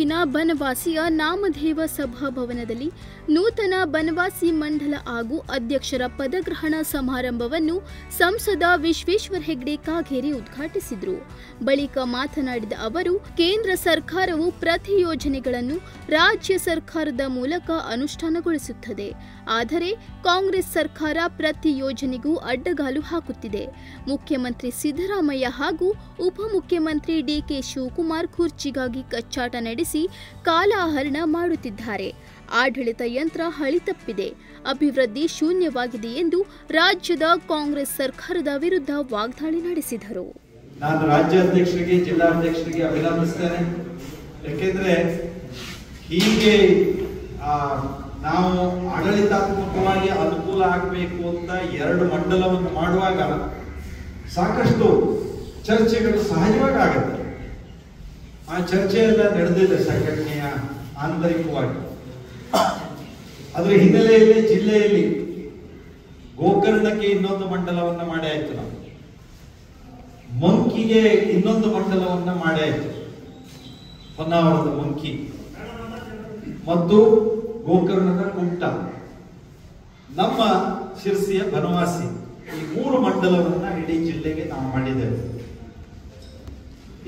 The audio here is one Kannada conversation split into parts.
ತಾಲೂಕಿನ ಬನವಾಸಿಯ ನಾಮದೇವ ಸಭಾಭವನದಲ್ಲಿ ನೂತನ ಬನವಾಸಿ ಮಂಡಲ ಹಾಗೂ ಅಧ್ಯಕ್ಷರ ಪದಗ್ರಹಣ ಸಮಾರಂಭವನ್ನು ಸಂಸದ ವಿಶ್ವೇಶ್ವರ ಹೆಗಡೆ ಕಾಗೇರಿ ಉದ್ಘಾಟಿಸಿದರು. ಬಳಿಕ ಮಾತನಾಡಿದ ಅವರು, ಕೇಂದ್ರ ಸರ್ಕಾರವು ಪ್ರತಿ ಯೋಜನೆಗಳನ್ನು ರಾಜ್ಯ ಸರ್ಕಾರದ ಮೂಲಕ ಅನುಷ್ಠಾನಗೊಳಿಸುತ್ತದೆ. ಆದರೆ ಕಾಂಗ್ರೆಸ್ ಸರ್ಕಾರ ಪ್ರತಿ ಯೋಜನೆಗೂ ಅಡ್ಡಗಾಲು ಹಾಕುತ್ತಿದೆ. ಮುಖ್ಯಮಂತ್ರಿ ಸಿದ್ದರಾಮಯ್ಯ ಹಾಗೂ ಉಪಮುಖ್ಯಮಂತ್ರಿ ಡಿಕೆ ಶಿವಕುಮಾರ್ ಕುರ್ಚಿಗಾಗಿ ಕಚ್ಚಾಟ ನಡೆಸಿ ಕಾಲಹರಣ ಮಾಡುತ್ತಿದ್ದಾರೆ. ಆಡಳಿತ ಯಂತ್ರ ಹಳಿ ತಪ್ಪಿದೆ, ಅಭಿವೃದ್ಧಿ ಶೂನ್ಯವಾಗಿದೆ ಎಂದು ರಾಜ್ಯದ ಕಾಂಗ್ರೆಸ್ ಸರ್ಕಾರದ ವಿರುದ್ಧ ವಾಗ್ದಾಳಿ ನಡೆಸಿದರು. ನಾನು ರಾಜ್ಯಾಧ್ಯಕ್ಷರಿಗೆ, ಜಿಲ್ಲಾಧ್ಯಕ್ಷರಿಗೆ ಅಭಿನಂದಿಸ್ತೇನೆ. ಯಾಕೆಂದ್ರೆ ಹೀಗೆ ನಾವು ಆಡಳಿತಾತ್ಮಕವಾಗಿ ಅನುಕೂಲ ಆಗಬೇಕು ಅಂತ ಎರಡು ಮಂಡಲವನ್ನು ಮಾಡುವಾಗ ಸಾಕಷ್ಟು ಚರ್ಚೆಗಳು ಸಹಜವಾಗಿ ಆಗುತ್ತೆ. ಆ ಚರ್ಚೆ ಎಲ್ಲ ನಡೆದಿದೆ ಸಂಘಟನೆಯ ಆಂತರಿಕವಾಗಿ. ಅದರ ಹಿನ್ನೆಲೆಯಲ್ಲಿ ಜಿಲ್ಲೆಯಲ್ಲಿ ಗೋಕರ್ಣಕ್ಕೆ ಇನ್ನೊಂದು ಮಂಡಲವನ್ನ ಮಾಡಿ ಆಯ್ತು, ನಾವು ಮಂಕಿಗೆ ಇನ್ನೊಂದು ಮಂಡಲವನ್ನ ಮಾಡಿ ಆಯ್ತು. ಹೊನ್ನಾವರದ ಮಂಕಿ ಮತ್ತು ಗೋಕರ್ಣದ ಕುಂಟ, ನಮ್ಮ ಶಿರ್ಸಿಯ ಬನವಾಸಿ, ಈ ಮೂರು ಮಂಡಲವನ್ನ ಇಡೀ ಜಿಲ್ಲೆಗೆ ನಾವು ಮಾಡಿದ್ದೇವೆ.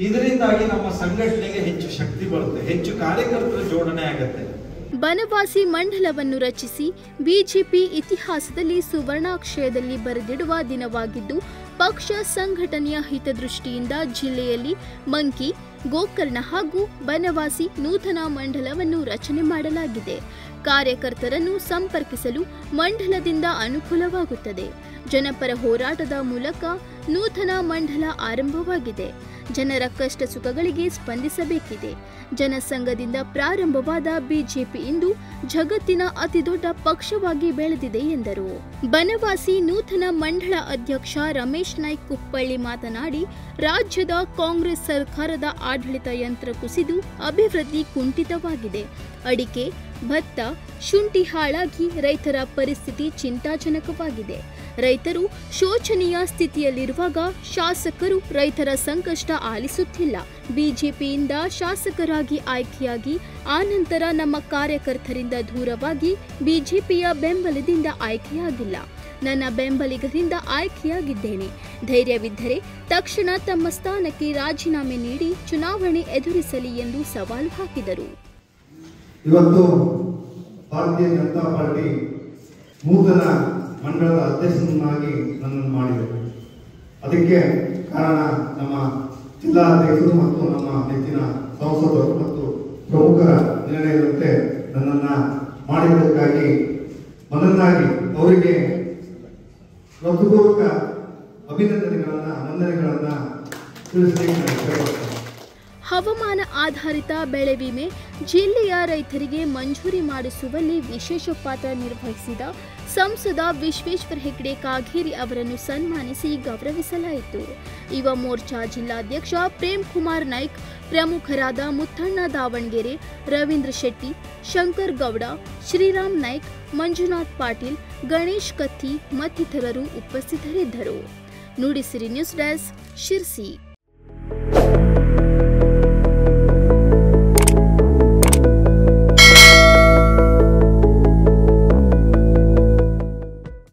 ಇದರಿಂದಾಗಿ ನಮ್ಮ ಸಂಘಟನೆಗೆ ಹೆಚ್ಚು ಶಕ್ತಿ ಬರುತ್ತೆ, ಹೆಚ್ಚು ಕಾರ್ಯಕರ್ತರ ಜೋಡಣೆ ಆಗುತ್ತೆ. ಬನವಾಸಿ ಮಂಡಲವನ್ನು ರಚಿಸಿ ಬಿಜೆಪಿ ಇತಿಹಾಸದಲ್ಲಿ ಸುವರ್ಣಾಕ್ಷರದಲ್ಲಿ ಬರೆದಿಡುವ ದಿನವಾಗಿದ್ದು, ಪಕ್ಷ ಸಂಘಟನೆಯ ಹಿತದೃಷ್ಟಿಯಿಂದ ಜಿಲ್ಲೆಯಲ್ಲಿ ಮಂಕಿ, ಗೋಕರ್ಣ ಹಾಗೂ ಬನವಾಸಿ ನೂತನ ಮಂಡಲವನ್ನು ರಚನೆ ಮಾಡಲಾಗಿದೆ. ಕಾರ್ಯಕರ್ತರನ್ನು ಸಂಪರ್ಕಿಸಲು ಮಂಡಲದಿಂದ ಅನುಕೂಲವಾಗುತ್ತದೆ. ಜನಪರ ಹೋರಾಟದ ಮೂಲಕ ನೂತನ ಮಂಡಲ ಆರಂಭವಾಗಿದೆ. ಜನರ ಕಷ್ಟ ಸುಖಗಳಿಗೆ ಸ್ಪಂದಿಸಬೇಕಿದೆ. ಜನಸಂಘದಿಂದ ಪ್ರಾರಂಭವಾದ ಬಿಜೆಪಿ ಇಂದು ಜಗತ್ತಿನ ಅತಿದೊಡ್ಡ ಪಕ್ಷವಾಗಿ ಬೆಳೆದಿದೆ ಎಂದರು. ಬನವಾಸಿ ನೂತನ ಮಂಡಳ ಅಧ್ಯಕ್ಷ ರಮೇಶ್ ನಾಯ್ಕ್ ಕುಪ್ಪಳ್ಳಿ ಮಾತನಾಡಿ, ರಾಜ್ಯದ ಕಾಂಗ್ರೆಸ್ ಸರ್ಕಾರದ ಆಡಳಿತ ಯಂತ್ರ ಕುಸಿದು ಅಭಿವೃದ್ಧಿ ಕುಂಠಿತವಾಗಿದೆ. ಅಡಿಕೆ, ಭತ್ತ, ಶುಂಠಿ ಹಾಳಾಗಿ ರೈತರ ಪರಿಸ್ಥಿತಿ ಚಿಂತಾಜನಕವಾಗಿದೆ. ರೈತರು ಶೋಚನೀಯ ಸ್ಥಿತಿಯಲ್ಲಿರುವಾಗ ಶಾಸಕರು ರೈತರ ಸಂಕಷ್ಟ ಆಲಿಸುತ್ತಿಲ್ಲ. ಬಿಜೆಪಿಯಿಂದ ಶಾಸಕರಾಗಿ ಆಯ್ಕೆಯಾಗಿ ಆನಂತರ ನಮ್ಮ ಕಾರ್ಯಕರ್ತರಿಂದ ದೂರವಾಗಿ ಬಿಜೆಪಿಯ ಬೆಂಬಲದಿಂದ ಆಯ್ಕೆಯಾಗಿಲ್ಲ. ನನ್ನ ಬೆಂಬಲಿಗರಿಂದ ಆಯ್ಕೆಯಾಗಿದ್ದೇನೆ. ಧೈರ್ಯವಿದ್ದರೆ ತಕ್ಷಣ ತಮ್ಮ ಸ್ಥಾನಕ್ಕೆ ರಾಜೀನಾಮೆ ನೀಡಿ ಚುನಾವಣೆ ಎದುರಿಸಲಿ ಎಂದು ಸವಾಲು ಹಾಕಿದರು. ಇವತ್ತು ಭಾರತೀಯ ಜನತಾ ಪಾರ್ಟಿ ನೂತನ ಮಂಡಳದ ಅಧ್ಯಕ್ಷನಾಗಿ ನನ್ನನ್ನು ಮಾಡಿದೆ. ಅದಕ್ಕೆ ಕಾರಣ ನಮ್ಮ ಜಿಲ್ಲಾಧ್ಯಕ್ಷರು ಮತ್ತು ನಮ್ಮ ನೆಚ್ಚಿನ ಸಂಸದರು ಮತ್ತು ಪ್ರಮುಖರ ನಿರ್ಣಯದಂತೆ ನನ್ನನ್ನು ಮಾಡಿದ್ದಕ್ಕಾಗಿ ಮೊದಲನಾಗಿ ಅವರಿಗೆ ಹೃತ್ಪೂರ್ವಕ ವಂದನೆಗಳನ್ನು ತಿಳಿಸಲಿಕ್ಕೆ. ಹವಾಮಾನ ಆಧಾರಿತ ಬೆಳೆ ವಿಮೆ ಜಿಲ್ಲೆಯ ರೈತರಿಗೆ ಮಂಜೂರಿ ಮಾಡಿಸುವಲ್ಲಿ ವಿಶೇಷ ಪಾತ್ರ ನಿರ್ವಹಿಸಿದ ಸಂಸದ ವಿಶ್ವೇಶ್ವರ ಹೆಗಡೆ ಕಾಗೇರಿ ಅವರನ್ನು ಸನ್ಮಾನಿಸಿ ಗೌರವಿಸಲಾಯಿತು. ಯುವ ಮೋರ್ಚಾ ಜಿಲ್ಲಾಧ್ಯಕ್ಷ ಪ್ರೇಮ್ ಕುಮಾರ್ ನಾಯ್ಕ್, ಪ್ರಮುಖರಾದ ಮುತ್ತಣ್ಣ ದಾವಣಗೆರೆ, ರವೀಂದ್ರ ಶೆಟ್ಟಿ, ಶಂಕರ್ ಗೌಡ, ಶ್ರೀರಾಮ್ ನಾಯ್ಕ್, ಮಂಜುನಾಥ್ ಪಾಟೀಲ್, ಗಣೇಶ್ ಕತ್ತಿ ಮತ್ತಿತರರು ಉಪಸ್ಥಿತರಿದ್ದರು. Nudisiri news desk, Sirsi.